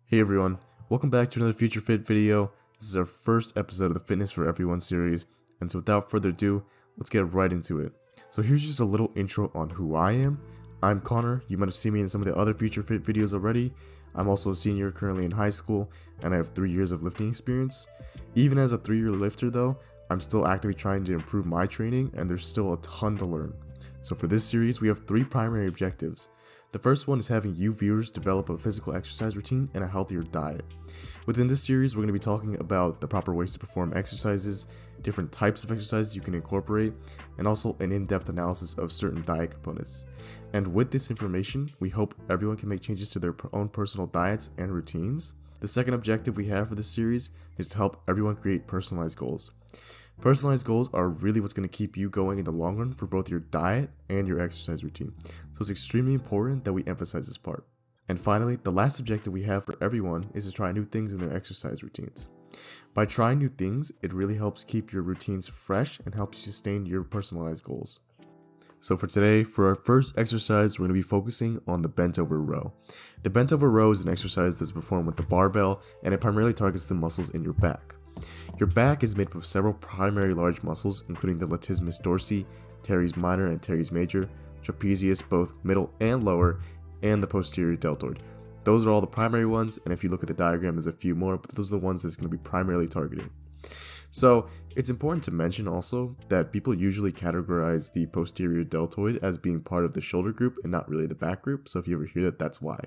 Hey everyone, welcome back to another FutureFit video. This is our first episode of the Fitness for Everyone series, and so without further ado, let's get right into it. So here's just a little intro on who I am. I'm Connor. You might have seen me in some of the other FutureFit videos already. I'm also a senior currently in high school, and I have 3 years of lifting experience. Even as a 3-year lifter though, I'm still actively trying to improve my training, and there's still a ton to learn. So for this series, we have 3 primary objectives. The first one is having you viewers develop a physical exercise routine and a healthier diet. Within this series, we're going to be talking about the proper ways to perform exercises, different types of exercises you can incorporate, and also an in-depth analysis of certain diet components. And with this information, we hope everyone can make changes to their own personal diets and routines. The second objective we have for this series is to help everyone create personalized goals. Personalized goals are really what's going to keep you going in the long run for both your diet and your exercise routine, so it's extremely important that we emphasize this part. And finally, the last objective we have for everyone is to try new things in their exercise routines. By trying new things, it really helps keep your routines fresh and helps you sustain your personalized goals. So for today, for our first exercise, we're going to be focusing on the bent over row. The bent over row is an exercise that's performed with the barbell, and it primarily targets the muscles in your back. Your back is made up of several primary large muscles, including the latissimus dorsi, teres minor and teres major, trapezius both middle and lower, and the posterior deltoid. Those are all the primary ones, and if you look at the diagram, there's a few more, but those are the ones that's going to be primarily targeting. So it's important to mention also that people usually categorize the posterior deltoid as being part of the shoulder group and not really the back group, so if you ever hear that, that's why.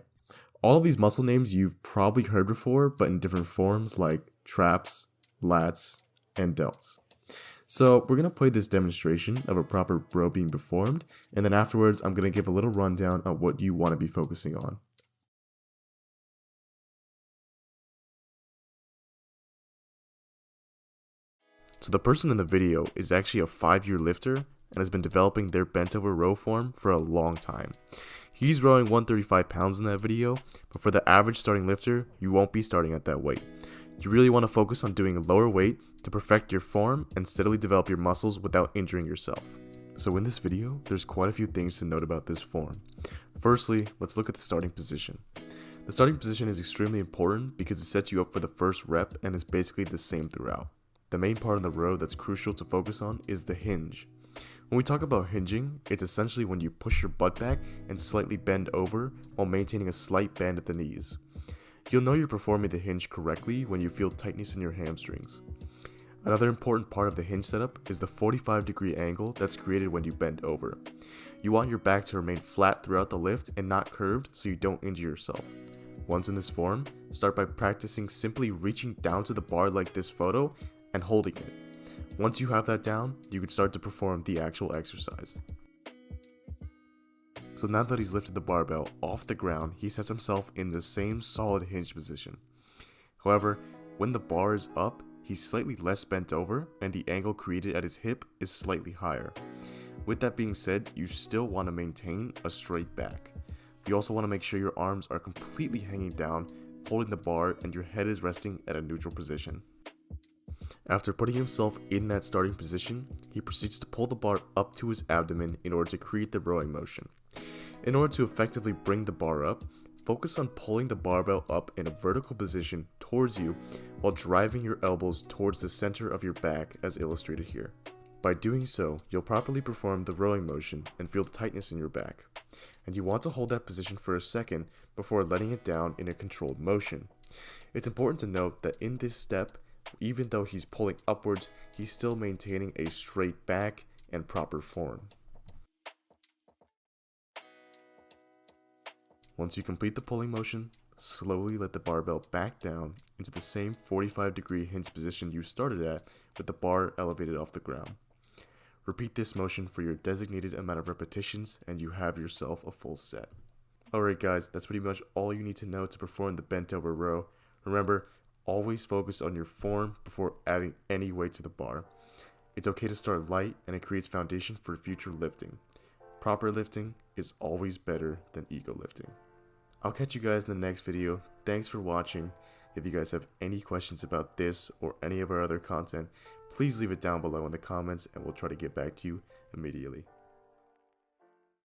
All of these muscle names you've probably heard before, but in different forms like traps, lats, and delts. So we're going to play this demonstration of a proper row being performed, and then afterwards I'm going to give a little rundown on what you want to be focusing on. So the person in the video is actually a 5-year lifter and has been developing their bent over row form for a long time. He's rowing 135 pounds in that video, but for the average starting lifter, you won't be starting at that weight. You really want to focus on doing a lower weight to perfect your form and steadily develop your muscles without injuring yourself. So in this video, there's quite a few things to note about this form. Firstly, let's look at the starting position. The starting position is extremely important because it sets you up for the first rep and is basically the same throughout. The main part of the row that's crucial to focus on is the hinge. When we talk about hinging, it's essentially when you push your butt back and slightly bend over while maintaining a slight bend at the knees. You'll know you're performing the hinge correctly when you feel tightness in your hamstrings. Another important part of the hinge setup is the 45-degree angle that's created when you bend over. You want your back to remain flat throughout the lift and not curved so you don't injure yourself. Once in this form, start by practicing simply reaching down to the bar like this photo and holding it. Once you have that down, you can start to perform the actual exercise. So now that he's lifted the barbell off the ground, he sets himself in the same solid hinge position. However, when the bar is up, he's slightly less bent over and the angle created at his hip is slightly higher. With that being said, you still want to maintain a straight back. You also want to make sure your arms are completely hanging down, holding the bar, and your head is resting at a neutral position. After putting himself in that starting position, he proceeds to pull the bar up to his abdomen in order to create the rowing motion. In order to effectively bring the bar up, focus on pulling the barbell up in a vertical position towards you while driving your elbows towards the center of your back as illustrated here. By doing so, you'll properly perform the rowing motion and feel the tightness in your back. And you want to hold that position for a second before letting it down in a controlled motion. It's important to note that in this step, even though he's pulling upwards, he's still maintaining a straight back and proper form. Once you complete the pulling motion, slowly let the barbell back down into the same 45-degree hinge position you started at with the bar elevated off the ground. Repeat this motion for your designated amount of repetitions and you have yourself a full set. Alright guys, that's pretty much all you need to know to perform the bent over row. Remember, always focus on your form before adding any weight to the bar. It's okay to start light and it creates foundation for future lifting. Proper lifting is always better than ego lifting. I'll catch you guys in the next video. Thanks for watching. If you guys have any questions about this or any of our other content, please leave it down below in the comments and we'll try to get back to you immediately.